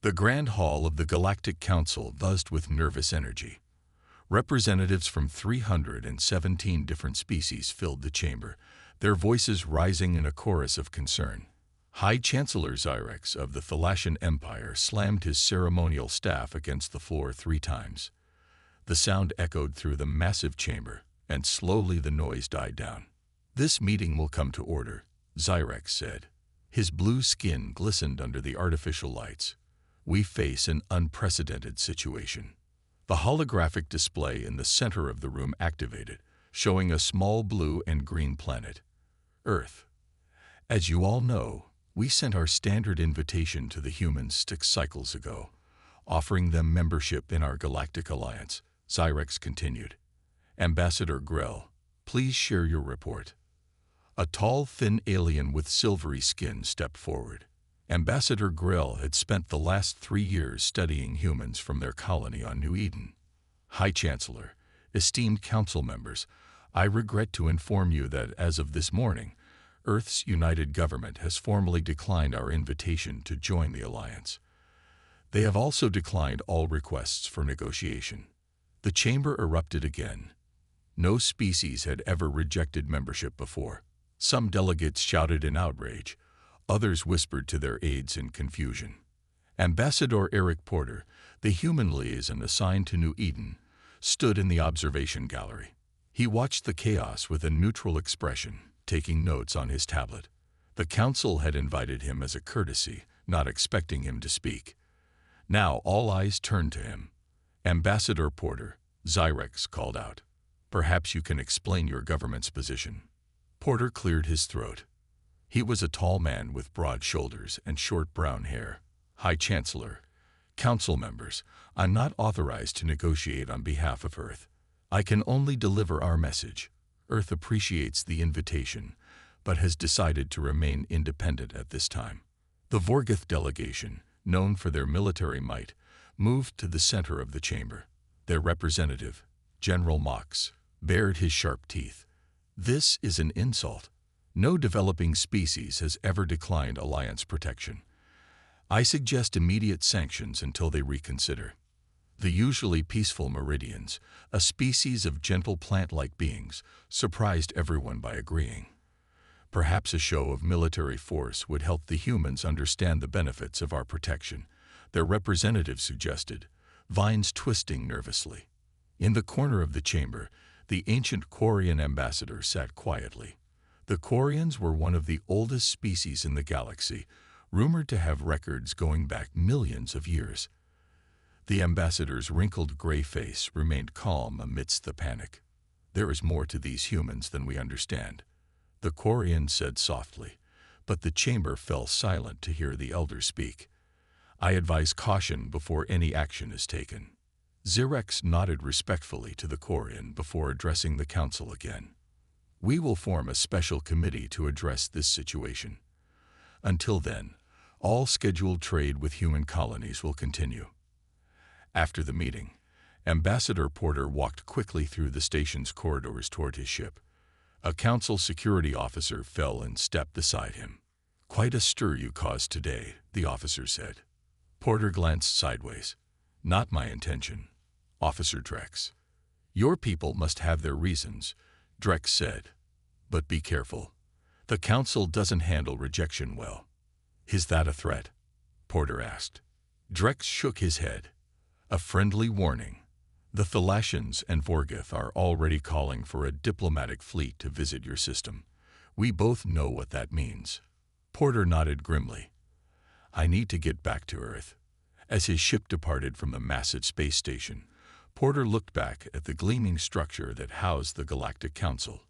The Grand Hall of the Galactic Council buzzed with nervous energy. Representatives from 317 different species filled the chamber, their voices rising in a chorus of concern. High Chancellor Xyrex of the Thalassian Empire slammed his ceremonial staff against the floor 3 times. The sound echoed through the massive chamber, and slowly the noise died down. "This meeting will come to order," Xyrex said. His blue skin glistened under the artificial lights. "We face an unprecedented situation." The holographic display in the center of the room activated, showing a small blue and green planet, Earth. "As you all know, we sent our standard invitation to the humans 6 cycles ago, offering them membership in our Galactic Alliance," Xyrex continued. "Ambassador Grell, please share your report." A tall, thin alien with silvery skin stepped forward. Ambassador Grell had spent the last 3 years studying humans from their colony on New Eden. "High Chancellor, esteemed council members, I regret to inform you that as of this morning, Earth's united government has formally declined our invitation to join the Alliance. They have also declined all requests for negotiation." The chamber erupted again. No species had ever rejected membership before. Some delegates shouted in outrage. Others whispered to their aides in confusion. Ambassador Eric Porter, the human liaison assigned to New Eden, stood in the observation gallery. He watched the chaos with a neutral expression, taking notes on his tablet. The council had invited him as a courtesy, not expecting him to speak. Now all eyes turned to him. "Ambassador Porter," Xyrex called out, "perhaps you can explain your government's position." Porter cleared his throat. He was a tall man with broad shoulders and short brown hair. "High Chancellor, council members, I'm not authorized to negotiate on behalf of Earth. I can only deliver our message. Earth appreciates the invitation, but has decided to remain independent at this time." The Vorgoth delegation, known for their military might, moved to the center of the chamber. Their representative, General Mox, bared his sharp teeth. "This is an insult. No developing species has ever declined Alliance protection. I suggest immediate sanctions until they reconsider." The usually peaceful Meridians, a species of gentle plant-like beings, surprised everyone by agreeing. Perhaps a show of military force would help the humans understand the benefits of our protection, their representative suggested, vines twisting nervously. In the corner of the chamber, the ancient Quarian ambassador sat quietly. The Quarians were one of the oldest species in the galaxy, rumored to have records going back millions of years. The ambassador's wrinkled gray face remained calm amidst the panic. "There is more to these humans than we understand," the Quarian said softly, but the chamber fell silent to hear the elder speak. "I advise caution before any action is taken." Xyrex nodded respectfully to the Quarian before addressing the council again. "We will form a special committee to address this situation. Until then, all scheduled trade with human colonies will continue." After the meeting, Ambassador Porter walked quickly through the station's corridors toward his ship. A council security officer fell in step beside him. "Quite a stir you caused today," the officer said. Porter glanced sideways. "Not my intention, Officer Drex." "Your people must have their reasons," Drex said. "But be careful. The council doesn't handle rejection well." "Is that a threat?" Porter asked. Drex shook his head. "A friendly warning. The Thalassians and Vorgoth are already calling for a diplomatic fleet to visit your system. We both know what that means." Porter nodded grimly. "I need to get back to Earth." As his ship departed from the massive space station, Porter looked back at the gleaming structure that housed the Galactic Council.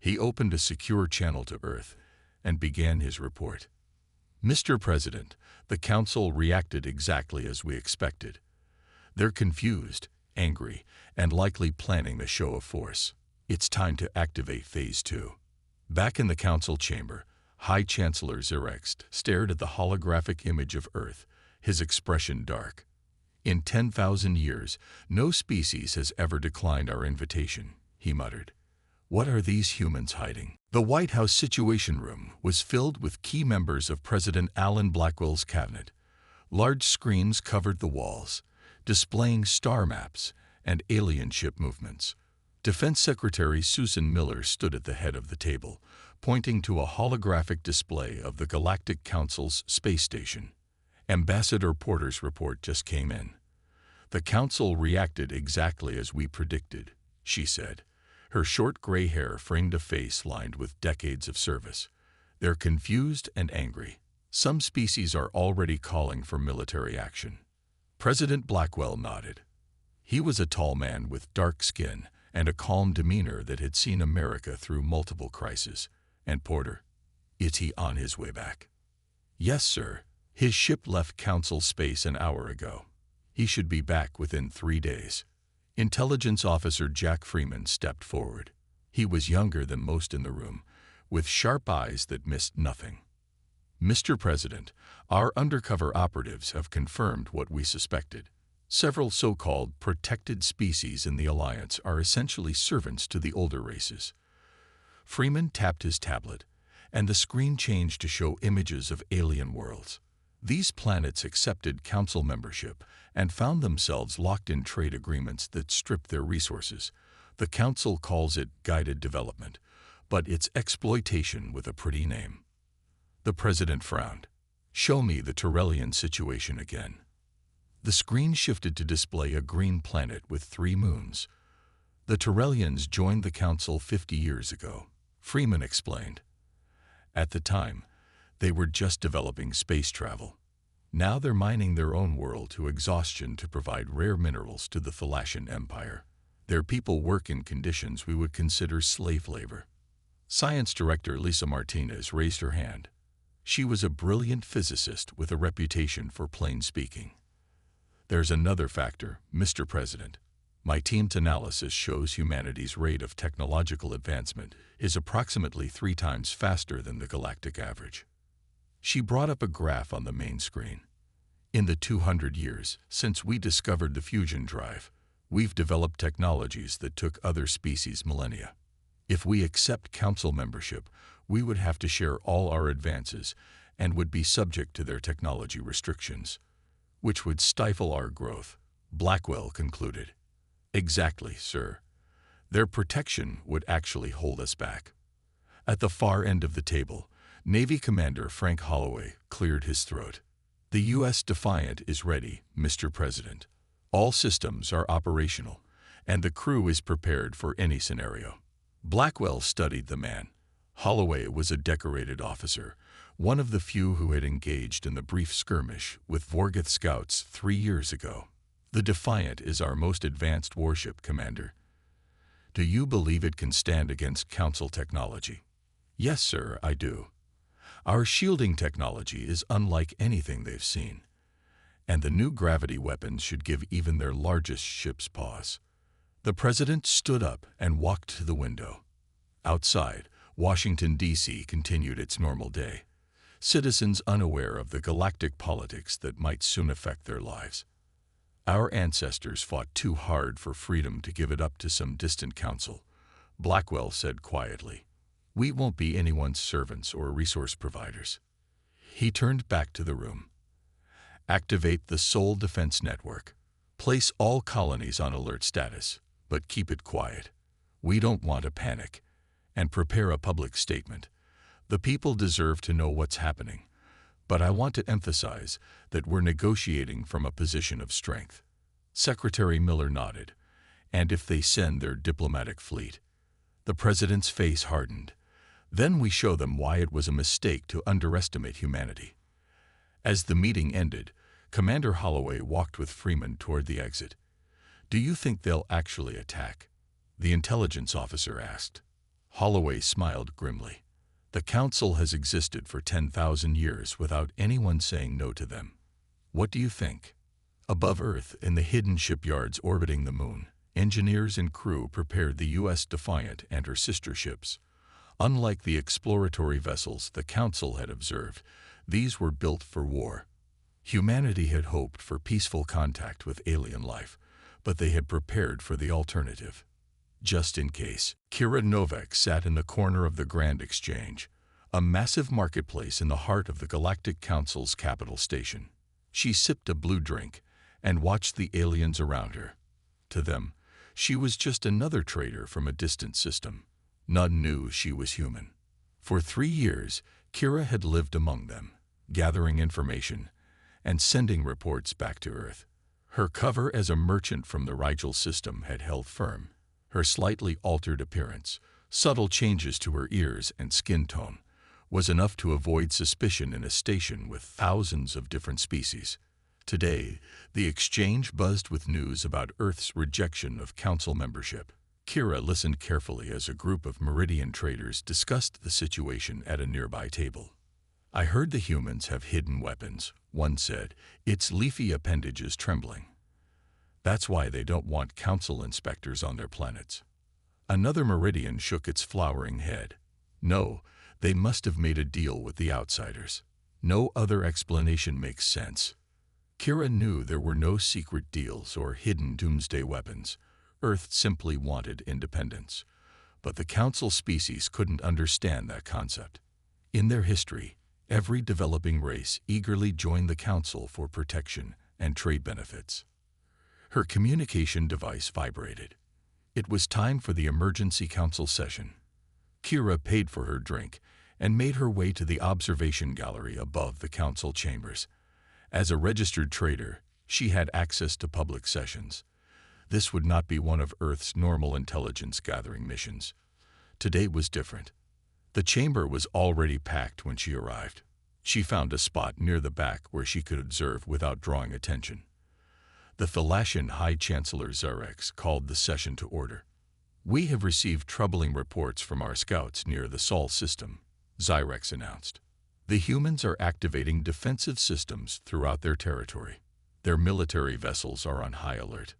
He opened a secure channel to Earth and began his report. "Mr. President, the Council reacted exactly as we expected. They're confused, angry, and likely planning a show of force. It's time to activate Phase 2. Back in the Council chamber, High Chancellor Xyrex stared at the holographic image of Earth, his expression dark. "In 10,000 years, no species has ever declined our invitation," he muttered. "What are these humans hiding?" The White House Situation Room was filled with key members of President Alan Blackwell's cabinet. Large screens covered the walls, displaying star maps and alien ship movements. Defense Secretary Susan Miller stood at the head of the table, pointing to a holographic display of the Galactic Council's space station. Ambassador Porter's report just came in. "The Council reacted exactly as we predicted," she said. Her short gray hair framed a face lined with decades of service. "They're confused and angry. Some species are already calling for military action." President Blackwell nodded. He was a tall man with dark skin and a calm demeanor that had seen America through multiple crises. "And Porter, is he on his way back?" "Yes, sir. His ship left Council space an hour ago. He should be back within 3 days." Intelligence Officer Jack Freeman stepped forward. He was younger than most in the room, with sharp eyes that missed nothing. "Mr. President, our undercover operatives have confirmed what we suspected. Several so-called protected species in the Alliance are essentially servants to the older races." Freeman tapped his tablet, and the screen changed to show images of alien worlds. These planets accepted Council membership and found themselves locked in trade agreements that stripped their resources. The Council calls it guided development, but it's exploitation with a pretty name. The President frowned. "Show me the Tyrellian situation again." The screen shifted to display a green planet with 3 moons. "The Tyrellians joined the Council 50 years ago," Freeman explained. "At the time, they were just developing space travel. Now they're mining their own world to exhaustion to provide rare minerals to the Thalassian Empire. Their people work in conditions we would consider slave labor." Science Director Lisa Martinez raised her hand. She was a brilliant physicist with a reputation for plain speaking. "There's another factor, Mr. President. My team's analysis shows humanity's rate of technological advancement is approximately 3 times faster than the galactic average." She brought up a graph on the main screen. "In the 200 years since we discovered the fusion drive, we've developed technologies that took other species millennia. If we accept Council membership, we would have to share all our advances and would be subject to their technology restrictions, which would stifle our growth," Blackwell concluded. "Exactly, sir. Their protection would actually hold us back." At the far end of the table, Navy Commander Frank Holloway cleared his throat. "The U.S. Defiant is ready, Mr. President. All systems are operational, and the crew is prepared for any scenario." Blackwell studied the man. Holloway was a decorated officer, one of the few who had engaged in the brief skirmish with Vorgoth scouts 3 years ago. "The Defiant is our most advanced warship, Commander. Do you believe it can stand against Council technology?" "Yes, sir, I do. Our shielding technology is unlike anything they've seen, and the new gravity weapons should give even their largest ships pause." The President stood up and walked to the window. Outside, Washington, D.C. continued its normal day, citizens unaware of the galactic politics that might soon affect their lives. "Our ancestors fought too hard for freedom to give it up to some distant council," Blackwell said quietly. "We won't be anyone's servants or resource providers." He turned back to the room. "Activate the Soul Defense Network. Place all colonies on alert status, but keep it quiet. We don't want a panic. And prepare a public statement. The people deserve to know what's happening, but I want to emphasize that we're negotiating from a position of strength." Secretary Miller nodded. "And if they send their diplomatic fleet?" The President's face hardened. "Then we show them why it was a mistake to underestimate humanity." As the meeting ended, Commander Holloway walked with Freeman toward the exit. "Do you think they'll actually attack?" the intelligence officer asked. Holloway smiled grimly. "The Council has existed for 10,000 years without anyone saying no to them. What do you think?" Above Earth, in the hidden shipyards orbiting the moon, engineers and crew prepared the U.S. Defiant and her sister ships. Unlike the exploratory vessels the Council had observed, these were built for war. Humanity had hoped for peaceful contact with alien life, but they had prepared for the alternative. Just in case, Kira Novak sat in the corner of the Grand Exchange, a massive marketplace in the heart of the Galactic Council's capital station. She sipped a blue drink and watched the aliens around her. To them, she was just another trader from a distant system. None knew she was human. For 3 years, Kira had lived among them, gathering information and sending reports back to Earth. Her cover as a merchant from the Rigel system had held firm. Her slightly altered appearance, subtle changes to her ears and skin tone, was enough to avoid suspicion in a station with thousands of different species. Today, the exchange buzzed with news about Earth's rejection of Council membership. Kira listened carefully as a group of Meridian traders discussed the situation at a nearby table. "I heard the humans have hidden weapons," one said, its leafy appendages trembling. "That's why they don't want Council inspectors on their planets." Another Meridian shook its flowering head. "No, they must have made a deal with the outsiders. No other explanation makes sense." Kira knew there were no secret deals or hidden doomsday weapons. Earth simply wanted independence. But the Council species couldn't understand that concept. In their history, every developing race eagerly joined the Council for protection and trade benefits. Her communication device vibrated. It was time for the emergency council session. Kira paid for her drink and made her way to the observation gallery above the council chambers. As a registered trader, she had access to public sessions. This would not be one of Earth's normal intelligence gathering missions. Today was different. The chamber was already packed when she arrived. She found a spot near the back where she could observe without drawing attention. The Thalassian High Chancellor Zarex called the session to order. "We have received troubling reports from our scouts near the Sol system," Zyrex announced. "The humans are activating defensive systems throughout their territory. Their military vessels are on high alert."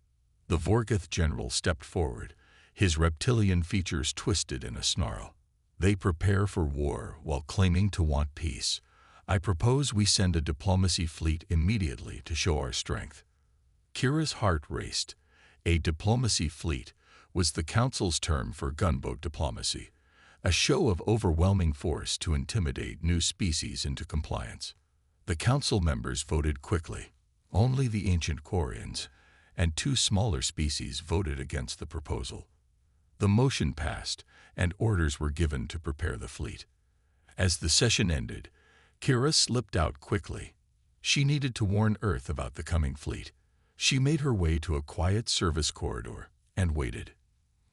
The Vorgoth general stepped forward, his reptilian features twisted in a snarl. "They prepare for war while claiming to want peace. I propose we send a diplomacy fleet immediately to show our strength." Kira's heart raced. A diplomacy fleet was the Council's term for gunboat diplomacy, a show of overwhelming force to intimidate new species into compliance. The Council members voted quickly. Only the ancient Quarians and 2 smaller species voted against the proposal. The motion passed, and orders were given to prepare the fleet. As the session ended, Kira slipped out quickly. She needed to warn Earth about the coming fleet. She made her way to a quiet service corridor and waited.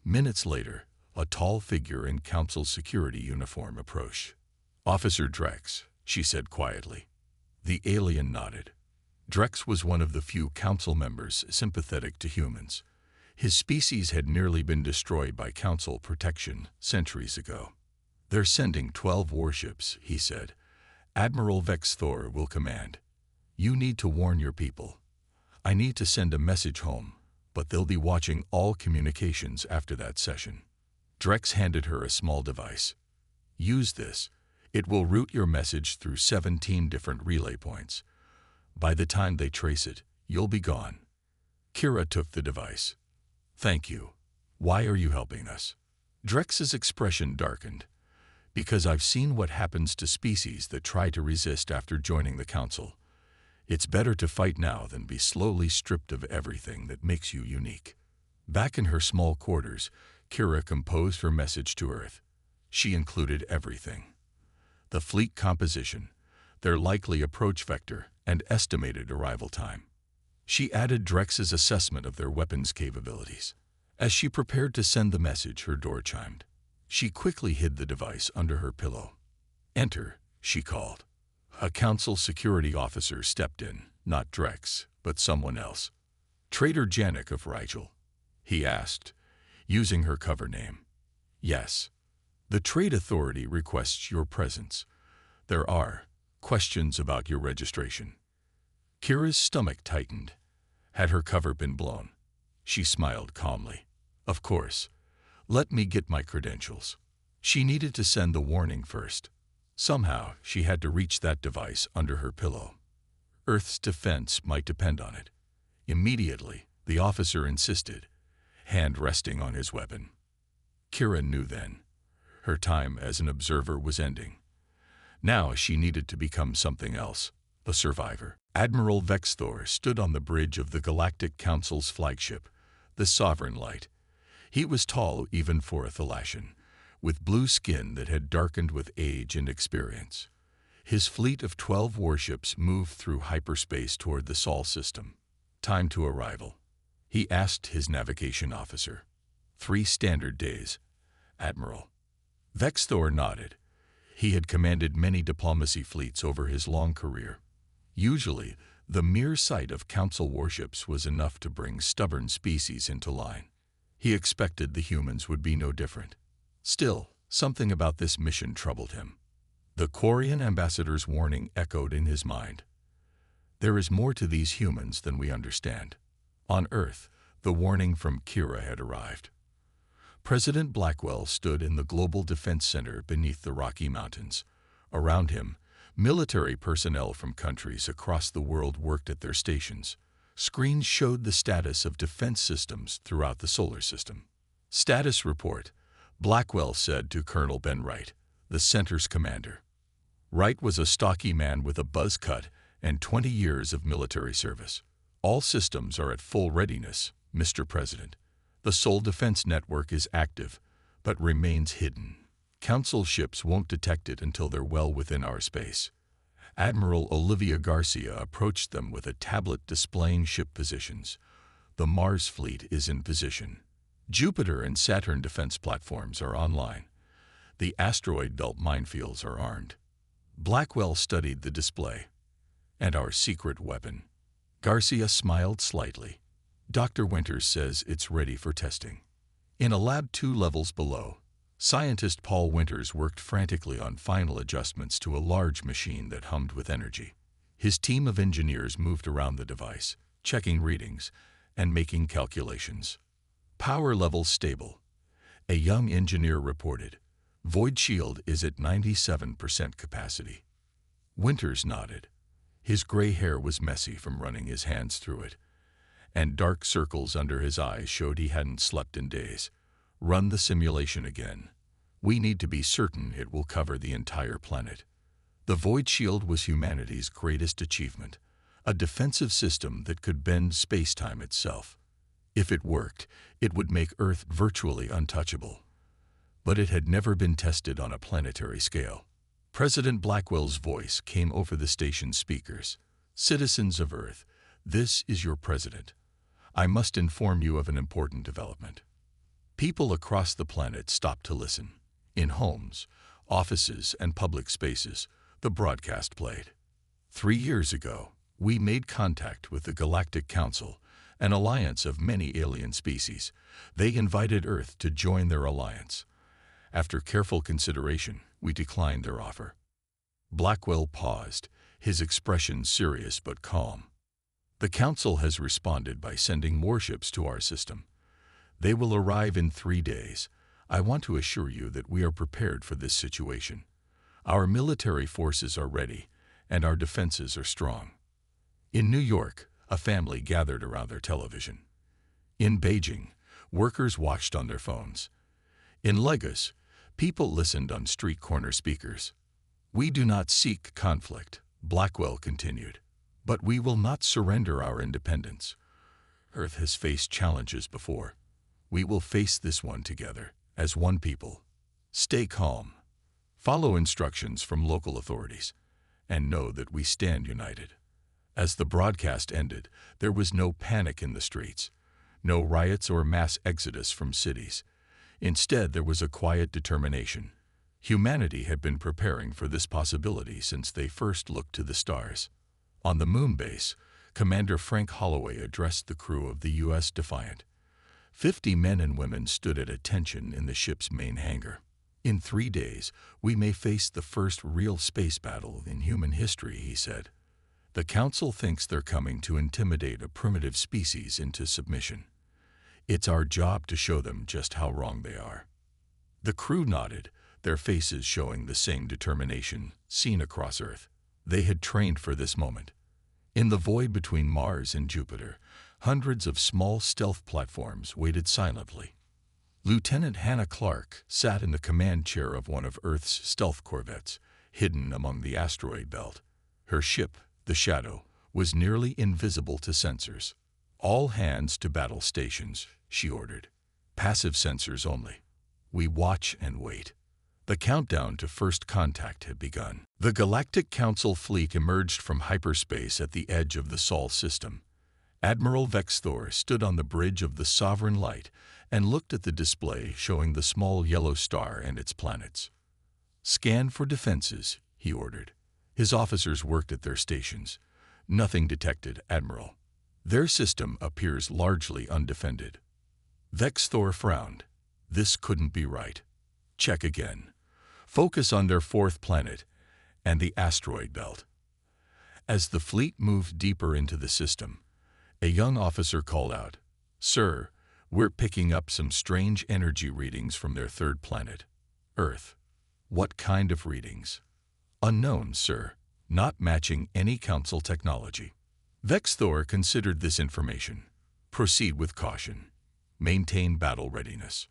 Minutes later, a tall figure in Council security uniform approached. "Officer Drex," she said quietly. The alien nodded. Drex was one of the few Council members sympathetic to humans. His species had nearly been destroyed by Council protection centuries ago. "They're sending 12 warships," he said. "Admiral Vex Thor will command. You need to warn your people. I need to send a message home, but they'll be watching all communications after that session." Drex handed her a small device. "Use this. It will route your message through 17 different relay points. By the time they trace it, you'll be gone." Kira took the device. "Thank you. Why are you helping us?" Drex's expression darkened. "Because I've seen what happens to species that try to resist after joining the Council. It's better to fight now than be slowly stripped of everything that makes you unique." Back in her small quarters, Kira composed her message to Earth. She included everything: the fleet composition, their likely approach vector, and estimated arrival time. She added Drex's assessment of their weapons capabilities. As she prepared to send the message, her door chimed. She quickly hid the device under her pillow. "Enter," she called. A Council security officer stepped in, not Drex, but someone else. "Trader Janik of Rigel?" he asked, using her cover name. "Yes. The Trade Authority requests your presence. There are questions about your registration." Kira's stomach tightened. Had her cover been blown? She smiled calmly. "Of course. Let me get my credentials." She needed to send the warning first. Somehow, she had to reach that device under her pillow. Earth's defense might depend on it. Immediately, the officer insisted, hand resting on his weapon. Kira knew then. Her time as an observer was ending. Now she needed to become something else, a survivor. Admiral Vexthor stood on the bridge of the Galactic Council's flagship, the Sovereign Light. He was tall even for a Thalassian, with blue skin that had darkened with age and experience. His fleet of 12 warships moved through hyperspace toward the Sol system. Time to arrival, he asked his navigation officer. 3 standard days, Admiral. Vexthor nodded. He had commanded many diplomacy fleets over his long career. Usually, the mere sight of Council warships was enough to bring stubborn species into line. He expected the humans would be no different. Still, something about this mission troubled him. The Quarian ambassador's warning echoed in his mind. There is more to these humans than we understand. On Earth, the warning from Kira had arrived. President Blackwell stood in the Global Defense Center beneath the Rocky Mountains. Around him, military personnel from countries across the world worked at their stations. Screens showed the status of defense systems throughout the solar system. Status report, Blackwell said to Colonel Ben Wright, the center's commander. Wright was a stocky man with a buzz cut and 20 years of military service. All systems are at full readiness, Mr. President. The Sol Defense Network is active, but remains hidden. Council ships won't detect it until they're well within our space. Admiral Olivia Garcia approached them with a tablet displaying ship positions. The Mars fleet is in position. Jupiter and Saturn defense platforms are online. The asteroid belt minefields are armed. Blackwell studied the display. And our secret weapon. Garcia smiled slightly. Dr. Winters says it's ready for testing. In a lab 2 levels below, scientist Paul Winters worked frantically on final adjustments to a large machine that hummed with energy. His team of engineers moved around the device, checking readings and making calculations. Power levels stable. A young engineer reported. Void shield is at 97% capacity. Winters nodded. His gray hair was messy from running his hands through it, and dark circles under his eyes showed he hadn't slept in days. Run the simulation again. We need to be certain it will cover the entire planet. The Void Shield was humanity's greatest achievement, a defensive system that could bend space-time itself. If it worked, it would make Earth virtually untouchable. But it had never been tested on a planetary scale. President Blackwell's voice came over the station's speakers. Citizens of Earth, this is your president. I must inform you of an important development. People across the planet stopped to listen. In homes, offices, and public spaces, the broadcast played. 3 years ago, we made contact with the Galactic Council, an alliance of many alien species. They invited Earth to join their alliance. After careful consideration, we declined their offer. Blackwell paused, his expression serious but calm. The Council has responded by sending warships to our system. They will arrive in 3 days. I want to assure you that we are prepared for this situation. Our military forces are ready, and our defenses are strong. In New York, a family gathered around their television. In Beijing, workers watched on their phones. In Lagos, people listened on street corner speakers. We do not seek conflict, Blackwell continued. But we will not surrender our independence. Earth has faced challenges before. We will face this one together, as one people. Stay calm. Follow instructions from local authorities, and know that we stand united. As the broadcast ended, there was no panic in the streets, no riots or mass exodus from cities. Instead, there was a quiet determination. Humanity had been preparing for this possibility since they first looked to the stars. On the moon base, Commander Frank Holloway addressed the crew of the U.S. Defiant. 50 men and women stood at attention in the ship's main hangar. In 3 days, we may face the first real space battle in human history, he said. The Council thinks they're coming to intimidate a primitive species into submission. It's our job to show them just how wrong they are. The crew nodded, their faces showing the same determination seen across Earth. They had trained for this moment. In the void between Mars and Jupiter, hundreds of small stealth platforms waited silently. Lieutenant Hannah Clark sat in the command chair of one of Earth's stealth corvettes, hidden among the asteroid belt. Her ship, the Shadow, was nearly invisible to sensors. "All hands to battle stations," she ordered. "Passive sensors only. We watch and wait." The countdown to first contact had begun. The Galactic Council fleet emerged from hyperspace at the edge of the Sol system. Admiral Vexthor stood on the bridge of the Sovereign Light and looked at the display showing the small yellow star and its planets. "Scan for defenses," he ordered. His officers worked at their stations. "Nothing detected, Admiral. Their system appears largely undefended." Vexthor frowned. This couldn't be right. "Check again. Focus on their fourth planet and the asteroid belt." As the fleet moved deeper into the system, a young officer called out, "Sir, we're picking up some strange energy readings from their third planet, Earth." "What kind of readings?" "Unknown, sir. Not matching any Council technology." Vexthor considered this information. "Proceed with caution. Maintain battle readiness."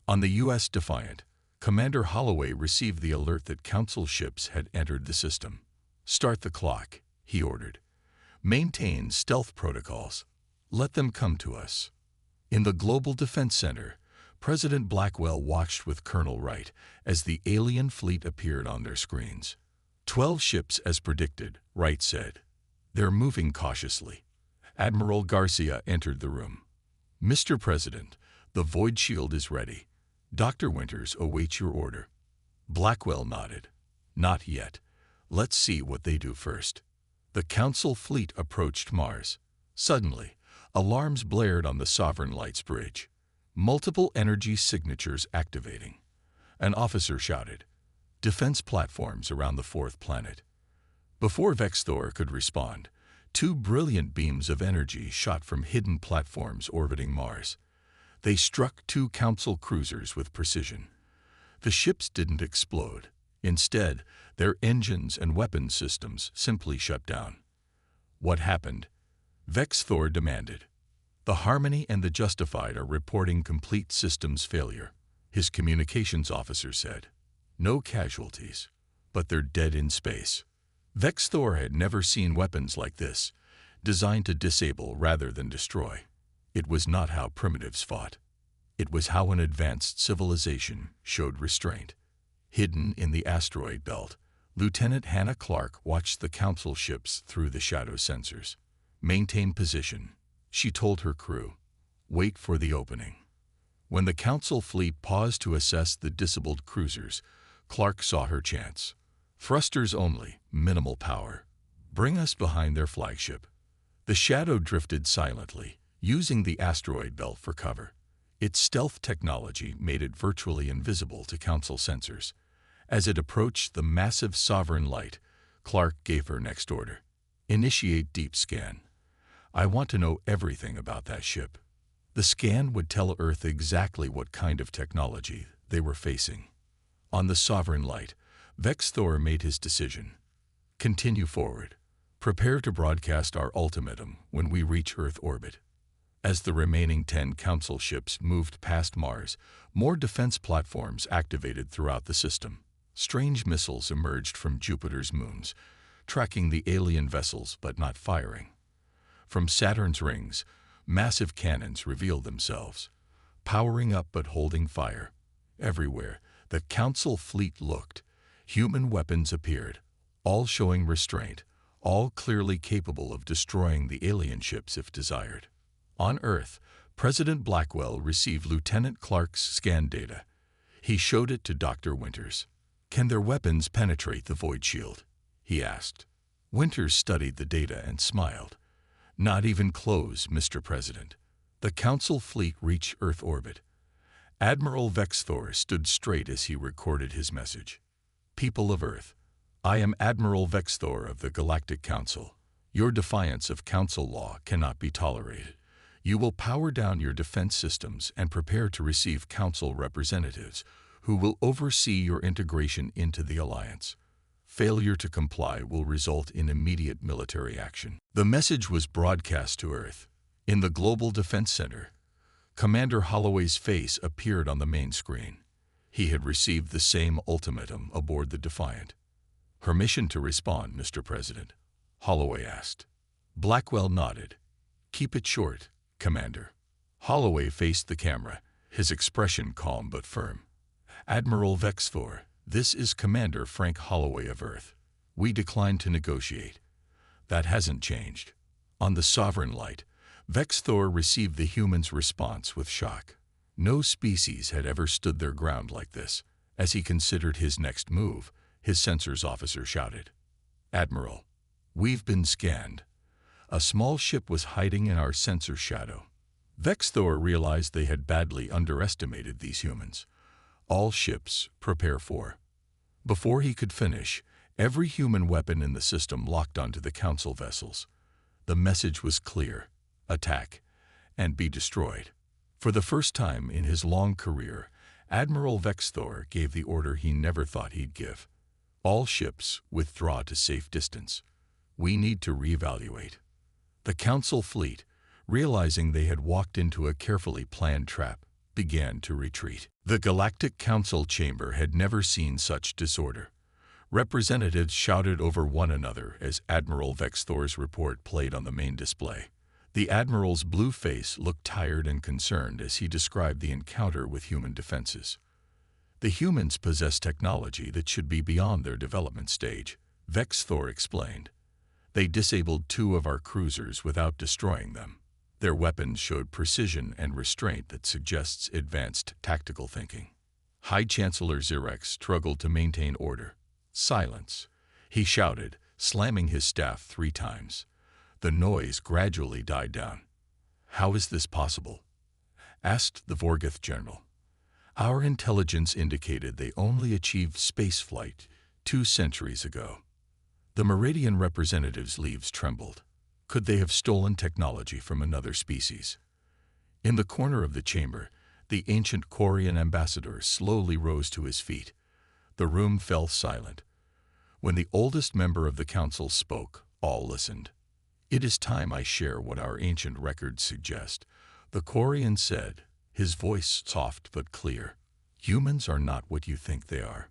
On the U.S. Defiant, Commander Holloway received the alert that Council ships had entered the system. "Start the clock," he ordered. "Maintain stealth protocols. Let them come to us." In the Global Defense Center, President Blackwell watched with Colonel Wright as the alien fleet appeared on their screens. 12 ships as predicted, Wright said. "They're moving cautiously." Admiral Garcia entered the room. "Mr. President, the Void Shield is ready. Dr. Winters awaits your order." Blackwell nodded. "Not yet. Let's see what they do first." The Council fleet approached Mars. Suddenly, alarms blared on the Sovereign Light's bridge. Multiple energy signatures activating. An officer shouted, "Defense platforms around the fourth planet." Before Vexthor could respond, 2 brilliant beams of energy shot from hidden platforms orbiting Mars. They struck 2 Council cruisers with precision. The ships didn't explode. Instead, their engines and weapons systems simply shut down. "What happened?" Vexthor demanded. "The Harmony and the Justified are reporting complete systems failure," his communications officer said. "No casualties, but they're dead in space." Vexthor had never seen weapons like this, designed to disable rather than destroy. It was not how primitives fought. It was how an advanced civilization showed restraint. Hidden in the asteroid belt, Lieutenant Hannah Clark watched the Council ships through the shadow sensors. "Maintain position," she told her crew. "Wait for the opening." When the Council fleet paused to assess the disabled cruisers, Clark saw her chance. "Thrusters only, minimal power. Bring us behind their flagship." The shadow drifted silently, using the asteroid belt for cover. Its stealth technology made it virtually invisible to Council sensors. As it approached the massive Sovereign Light, Clark gave her next order. "Initiate deep scan. I want to know everything about that ship." The scan would tell Earth exactly what kind of technology they were facing. On the Sovereign Light, Vexthor made his decision. "Continue forward. Prepare to broadcast our ultimatum when we reach Earth orbit." As the remaining 10 Council ships moved past Mars, more defense platforms activated throughout the system. Strange missiles emerged from Jupiter's moons, tracking the alien vessels but not firing. From Saturn's rings, massive cannons revealed themselves, powering up but holding fire. Everywhere the Council fleet looked, human weapons appeared, all showing restraint, all clearly capable of destroying the alien ships if desired. On Earth, President Blackwell received Lieutenant Clark's scan data. He showed it to Dr. Winters. "Can their weapons penetrate the Void Shield?" he asked. Winters studied the data and smiled. "Not even close, Mr. President." The Council fleet reached Earth orbit. Admiral Vexthor stood straight as he recorded his message. "People of Earth, I am Admiral Vexthor of the Galactic Council. Your defiance of Council law cannot be tolerated. You will power down your defense systems and prepare to receive Council representatives who will oversee your integration into the Alliance. Failure to comply will result in immediate military action." The message was broadcast to Earth. In the Global Defense Center, Commander Holloway's face appeared on the main screen. He had received the same ultimatum aboard the Defiant. "Permission to respond, Mr. President?" Holloway asked. Blackwell nodded. "Keep it short, Commander." Holloway faced the camera, his expression calm but firm. "Admiral Vexthor, this is Commander Frank Holloway of Earth. We decline to negotiate." That hasn't changed. On the Sovereign Light, Vexthor received the humans' response with shock. No species had ever stood their ground like this. As he considered his next move, his sensors officer shouted, "Admiral, we've been scanned. A small ship was hiding in our sensor shadow." Vexthor realized they had badly underestimated these humans. "All ships, prepare for." Before he could finish, every human weapon in the system locked onto the Council vessels. The message was clear: attack and be destroyed. For the first time in his long career, Admiral Vexthor gave the order he never thought he'd give. "All ships, withdraw to safe distance. We need to reevaluate." The Council fleet, realizing they had walked into a carefully planned trap, began to retreat. The Galactic Council chamber had never seen such disorder. Representatives shouted over one another as Admiral Vexthor's report played on the main display. The Admiral's blue face looked tired and concerned as he described the encounter with human defenses. "The humans possess technology that should be beyond their development stage," Vexthor explained. "They disabled 2 of our cruisers without destroying them. Their weapons showed precision and restraint that suggests advanced tactical thinking." High Chancellor Xerex struggled to maintain order. "Silence," he shouted, slamming his staff 3 times. The noise gradually died down. "How is this possible?" asked the Vorgoth general. "Our intelligence indicated they only achieved spaceflight 2 centuries ago." The Meridian representative's leaves trembled. Could they have stolen technology from another species? In the corner of the chamber, the ancient Quarian ambassador slowly rose to his feet. The room fell silent. When the oldest member of the council spoke, all listened. "It is time I share what our ancient records suggest," the Quarian said, his voice soft but clear. "Humans are not what you think they are."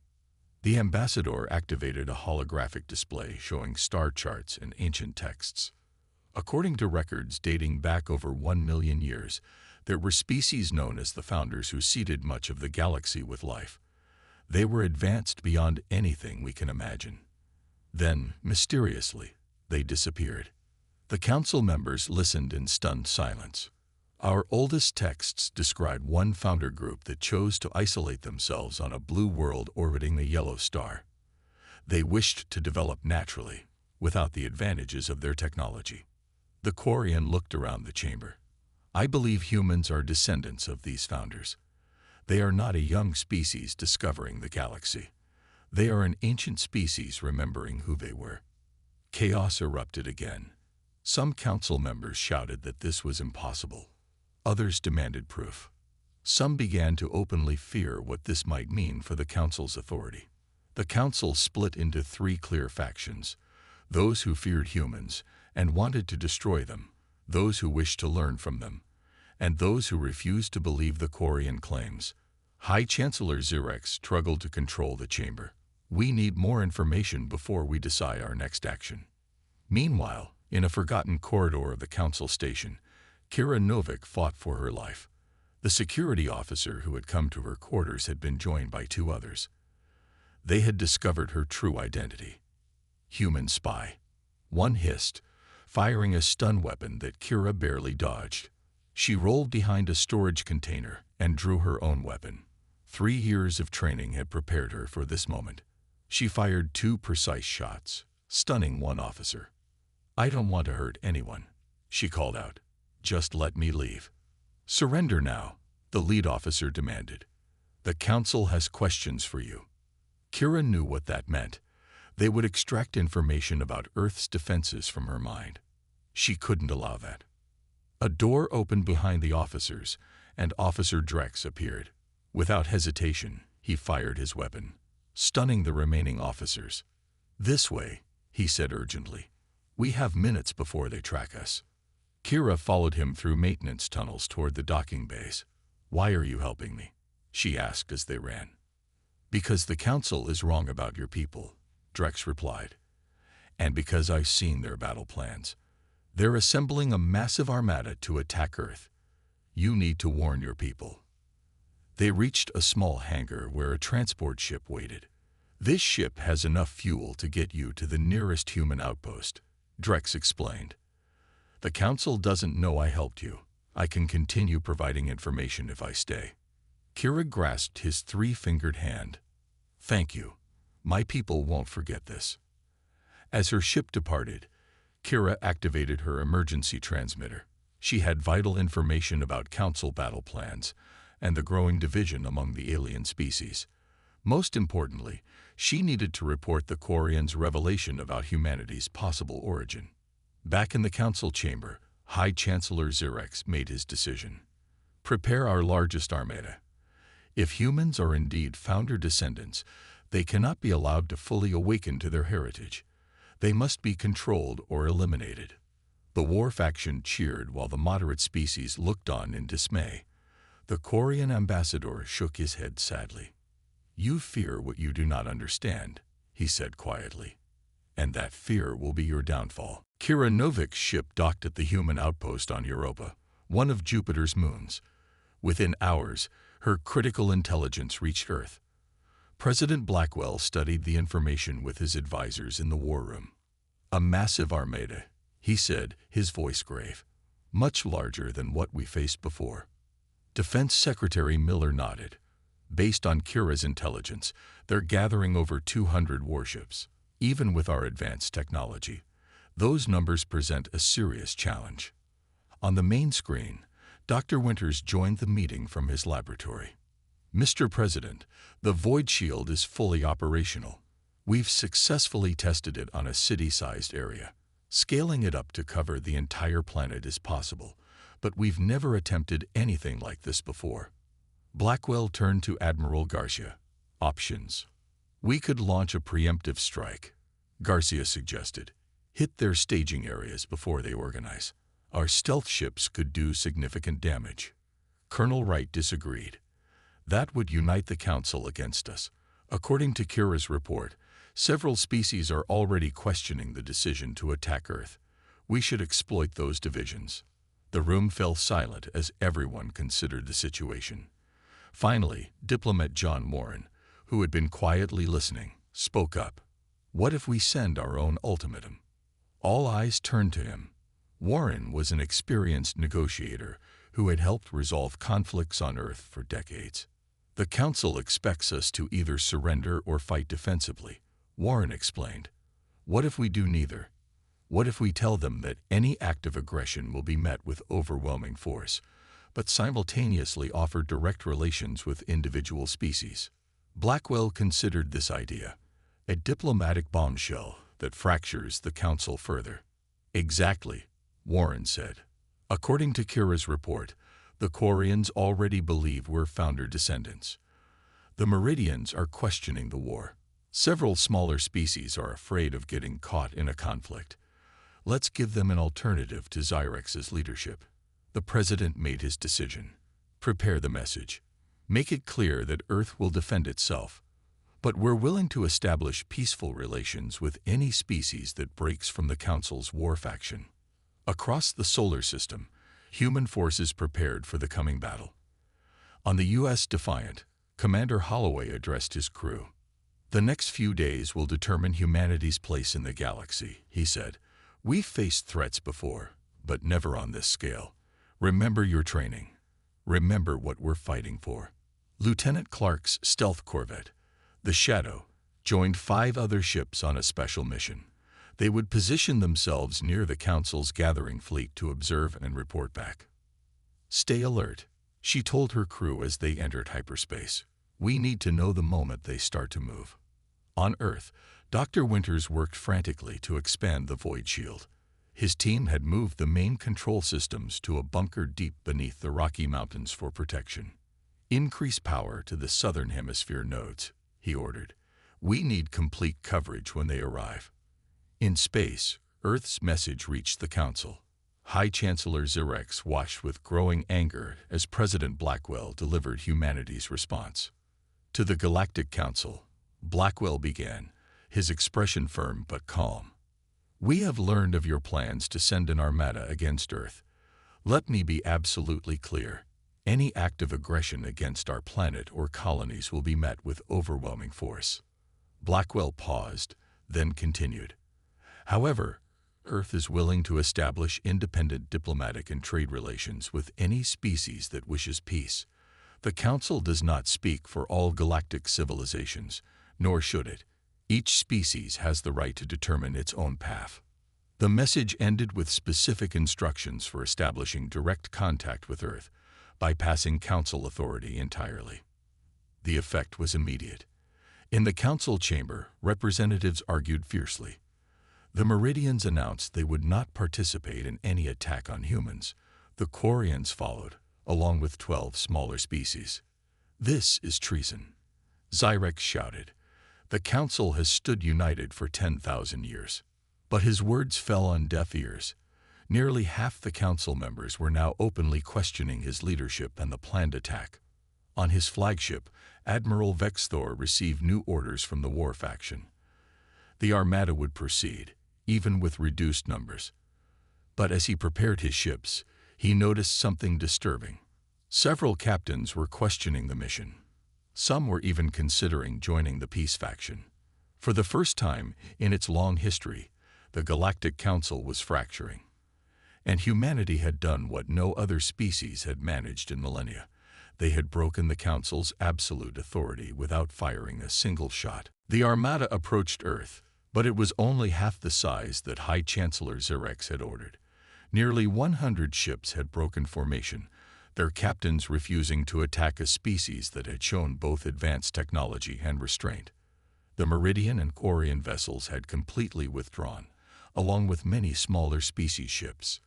The ambassador activated a holographic display showing star charts and ancient texts. According to records dating back over 1 million years, there were species known as the Founders who seeded much of the galaxy with life. They were advanced beyond anything we can imagine. Then, mysteriously, they disappeared. The council members listened in stunned silence. Our oldest texts describe one founder group that chose to isolate themselves on a blue world orbiting a yellow star. They wished to develop naturally, without the advantages of their technology. The Quarian looked around the chamber. "I believe humans are descendants of these founders. They are not a young species discovering the galaxy. They are an ancient species remembering who they were." Chaos erupted again. Some council members shouted that this was impossible. Others demanded proof. Some began to openly fear what this might mean for the council's authority. The council split into 3 clear factions: those who feared humans and wanted to destroy them, those who wished to learn from them, and those who refused to believe the Quarian claims. High Chancellor Xerex struggled to control the chamber. "We need more information before we decide our next action." Meanwhile, in a forgotten corridor of the council station, Kira Novik fought for her life. The security officer who had come to her quarters had been joined by 2 others. They had discovered her true identity. Human spy. One hissed, firing a stun weapon that Kira barely dodged. She rolled behind a storage container and drew her own weapon. 3 years of training had prepared her for this moment. She fired 2 precise shots, stunning one officer. "I don't want to hurt anyone," she called out. "Just let me leave." "Surrender now," the lead officer demanded. "The council has questions for you." Kira knew what that meant. They would extract information about Earth's defenses from her mind. She couldn't allow that. A door opened behind the officers, and Officer Drex appeared. Without hesitation, he fired his weapon, stunning the remaining officers. "This way," he said urgently. "We have minutes before they track us." Kira followed him through maintenance tunnels toward the docking bays. "Why are you helping me?" she asked as they ran. "Because the council is wrong about your people," Drex replied. "And because I've seen their battle plans. They're assembling a massive armada to attack Earth. You need to warn your people. They reached a small hangar where a transport ship waited. This ship has enough fuel to get you to the nearest human outpost, Drex explained. The Council doesn't know I helped you. I can continue providing information if I stay. Kira grasped his three-fingered hand. Thank you. My people won't forget this. As her ship departed, Kira activated her emergency transmitter. She had vital information about Council battle plans and the growing division among the alien species. Most importantly, she needed to report the Quarians' revelation about humanity's possible origin. Back in the Council chamber, High Chancellor Xerex made his decision. Prepare our largest armada. If humans are indeed founder descendants, they cannot be allowed to fully awaken to their heritage. They must be controlled or eliminated. The war faction cheered while the moderate species looked on in dismay. The Quarian ambassador shook his head sadly. You fear what you do not understand, he said quietly, and that fear will be your downfall. Kira Novik's ship docked at the human outpost on Europa, one of Jupiter's moons. Within hours, her critical intelligence reached Earth. President Blackwell studied the information with his advisors in the war room. A massive armada, he said, his voice grave. Much larger than what we faced before. Defense Secretary Miller nodded. Based on Kira's intelligence, they're gathering over 200 warships. Even with our advanced technology, those numbers present a serious challenge. On the main screen, Dr. Winters joined the meeting from his laboratory. Mr. President, the Void Shield is fully operational. We've successfully tested it on a city-sized area. Scaling it up to cover the entire planet is possible, but we've never attempted anything like this before. Blackwell turned to Admiral Garcia. Options. We could launch a preemptive strike, Garcia suggested. Hit their staging areas before they organize. Our stealth ships could do significant damage. Colonel Wright disagreed. That would unite the Council against us. According to Kira's report, several species are already questioning the decision to attack Earth. We should exploit those divisions. The room fell silent as everyone considered the situation. Finally, diplomat John Warren, who had been quietly listening, spoke up. What if we send our own ultimatum? All eyes turned to him. Warren was an experienced negotiator who had helped resolve conflicts on Earth for decades. The Council expects us to either surrender or fight defensively, Warren explained. What if we do neither? What if we tell them that any act of aggression will be met with overwhelming force, but simultaneously offer direct relations with individual species? Blackwell considered this idea, a diplomatic bombshell that fractures the Council further. Exactly, Warren said. According to Kira's report, the Quarians already believe we're founder descendants. The Meridians are questioning the war. Several smaller species are afraid of getting caught in a conflict. Let's give them an alternative to Xerex's leadership. The President made his decision. Prepare the message. Make it clear that Earth will defend itself. But we're willing to establish peaceful relations with any species that breaks from the Council's war faction. Across the solar system, human forces prepared for the coming battle. On the U.S. Defiant, Commander Holloway addressed his crew. The next few days will determine humanity's place in the galaxy, he said. We've faced threats before, but never on this scale. Remember your training. Remember what we're fighting for. Lieutenant Clark's stealth corvette, the Shadow, joined 5 other ships on a special mission. They would position themselves near the Council's gathering fleet to observe and report back. Stay alert, she told her crew as they entered hyperspace. We need to know the moment they start to move. On Earth, Dr. Winters worked frantically to expand the Void Shield. His team had moved the main control systems to a bunker deep beneath the Rocky Mountains for protection. Increase power to the Southern Hemisphere nodes, he ordered. We need complete coverage when they arrive. In space, Earth's message reached the Council. High Chancellor Xerex watched with growing anger as President Blackwell delivered humanity's response. To the Galactic Council, Blackwell began, his expression firm but calm. We have learned of your plans to send an armada against Earth. Let me be absolutely clear. Any act of aggression against our planet or colonies will be met with overwhelming force. Blackwell paused, then continued. However, Earth is willing to establish independent diplomatic and trade relations with any species that wishes peace. The Council does not speak for all galactic civilizations, nor should it. Each species has the right to determine its own path. The message ended with specific instructions for establishing direct contact with Earth, bypassing Council authority entirely. The effect was immediate. In the Council chamber, representatives argued fiercely. The Meridians announced they would not participate in any attack on humans. The Quarians followed, along with 12 smaller species. This is treason. Zyrex shouted. The Council has stood united for 10,000 years. But his words fell on deaf ears. Nearly half the Council members were now openly questioning his leadership and the planned attack. On his flagship, Admiral Vexthor received new orders from the war faction. The armada would proceed, even with reduced numbers. But as he prepared his ships, he noticed something disturbing. Several captains were questioning the mission. Some were even considering joining the peace faction. For the first time in its long history, the Galactic Council was fracturing. And humanity had done what no other species had managed in millennia. They had broken the Council's absolute authority without firing a single shot. The armada approached Earth, but it was only half the size that High Chancellor Zyrex had ordered. Nearly 100 ships had broken formation, their captains refusing to attack a species that had shown both advanced technology and restraint. The Meridian and Quarian vessels had completely withdrawn, along with many smaller species ships.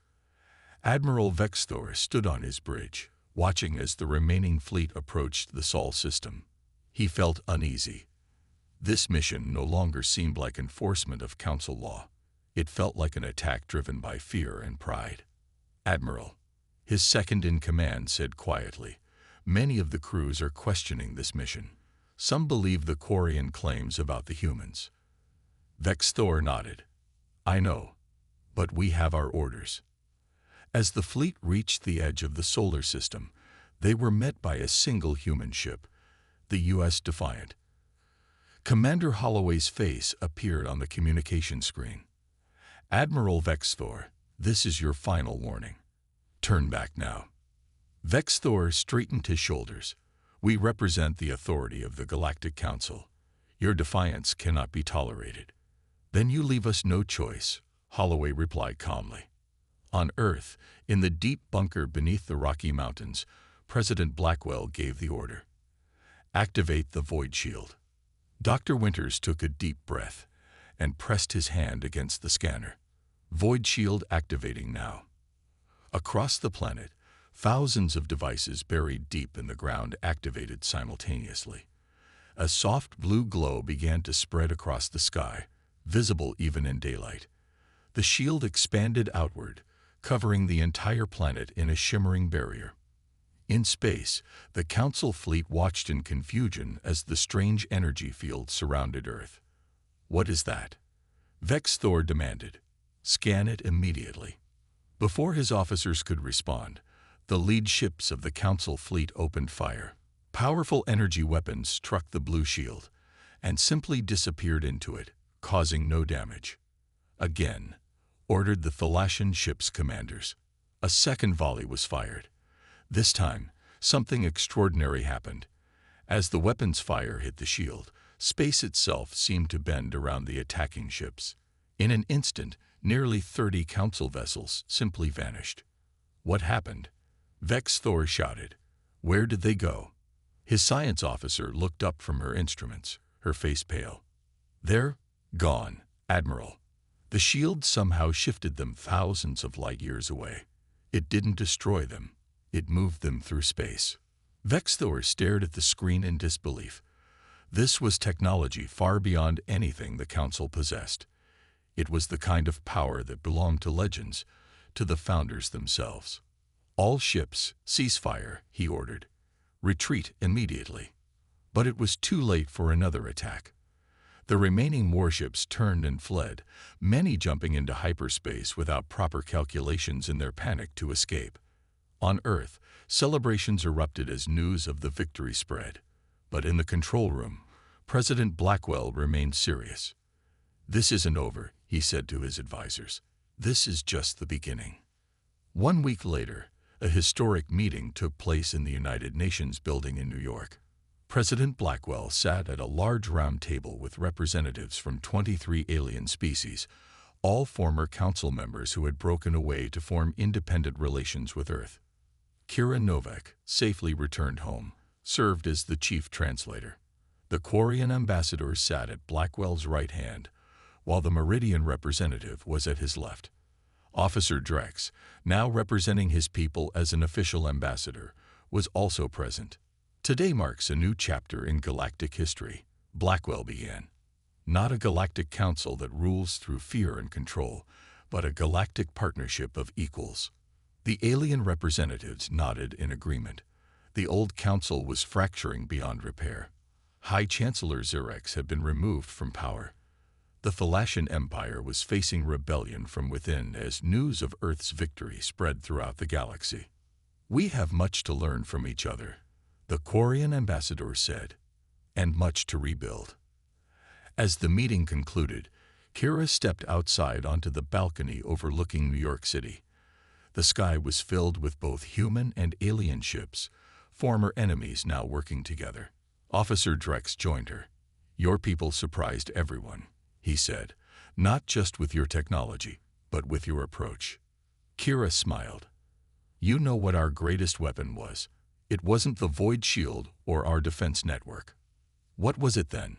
Admiral Vexthor stood on his bridge, watching as the remaining fleet approached the Sol system. He felt uneasy. This mission no longer seemed like enforcement of Council law. It felt like an attack driven by fear and pride. Admiral, his second-in-command said quietly, many of the crews are questioning this mission. Some believe the Quarian claims about the humans. Vexthor nodded. I know, but we have our orders. As the fleet reached the edge of the solar system, they were met by a single human ship, the U.S. Defiant. Commander Holloway's face appeared on the communication screen. Admiral Vexthor, this is your final warning. Turn back now. Vexthor straightened his shoulders. We represent the authority of the Galactic Council. Your defiance cannot be tolerated. Then you leave us no choice, Holloway replied calmly. On Earth, in the deep bunker beneath the Rocky Mountains, President Blackwell gave the order. Activate the Void Shield. Dr. Winters took a deep breath and pressed his hand against the scanner. Void Shield activating now. Across the planet, thousands of devices buried deep in the ground activated simultaneously. A soft blue glow began to spread across the sky, visible even in daylight. The shield expanded outward, covering the entire planet in a shimmering barrier. In space, the Council fleet watched in confusion as the strange energy field surrounded Earth. What is that? Vexthor demanded. Scan it immediately. Before his officers could respond, the lead ships of the Council fleet opened fire. Powerful energy weapons struck the blue shield and simply disappeared into it, causing no damage. Again, ordered the Thalassian ship's commanders. A second volley was fired. This time, something extraordinary happened. As the weapon's fire hit the shield, space itself seemed to bend around the attacking ships. In an instant, nearly 30 Council vessels simply vanished. What happened? Vexthor shouted. Where did they go? His science officer looked up from her instruments, her face pale. They're gone, Admiral. The shield somehow shifted them thousands of light years away. It didn't destroy them. It moved them through space. Vexthor stared at the screen in disbelief. This was technology far beyond anything the Council possessed. It was the kind of power that belonged to legends, to the founders themselves. All ships, cease fire, he ordered. Retreat immediately. But it was too late for another attack. The remaining warships turned and fled, many jumping into hyperspace without proper calculations in their panic to escape. On Earth, celebrations erupted as news of the victory spread. But in the control room, President Blackwell remained serious. "This isn't over," he said to his advisors. "This is just the beginning." 1 week later, a historic meeting took place in the United Nations building in New York. President Blackwell sat at a large round table with representatives from 23 alien species, all former council members who had broken away to form independent relations with Earth. Kira Novak, safely returned home, served as the chief translator. The Quarian ambassador sat at Blackwell's right hand, while the Meridian representative was at his left. Officer Drex, now representing his people as an official ambassador, was also present. "Today marks a new chapter in galactic history," Blackwell began. "Not a galactic council that rules through fear and control, but a galactic partnership of equals." The alien representatives nodded in agreement. The old council was fracturing beyond repair. High Chancellor Xerex had been removed from power. The Thalassian Empire was facing rebellion from within as news of Earth's victory spread throughout the galaxy. "We have much to learn from each other," the Quarian ambassador said, "and much to rebuild." As the meeting concluded, Kira stepped outside onto the balcony overlooking New York City. The sky was filled with both human and alien ships, former enemies now working together. Officer Drex joined her. "Your people surprised everyone," he said, "not just with your technology, but with your approach." Kira smiled. "You know what our greatest weapon was. It wasn't the Void Shield or our defense network." "What was it then?"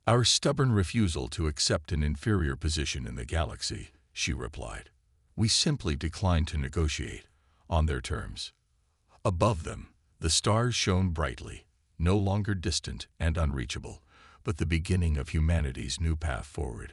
"Our stubborn refusal to accept an inferior position in the galaxy," she replied. "We simply declined to negotiate on their terms." Above them, the stars shone brightly, no longer distant and unreachable, but the beginning of humanity's new path forward.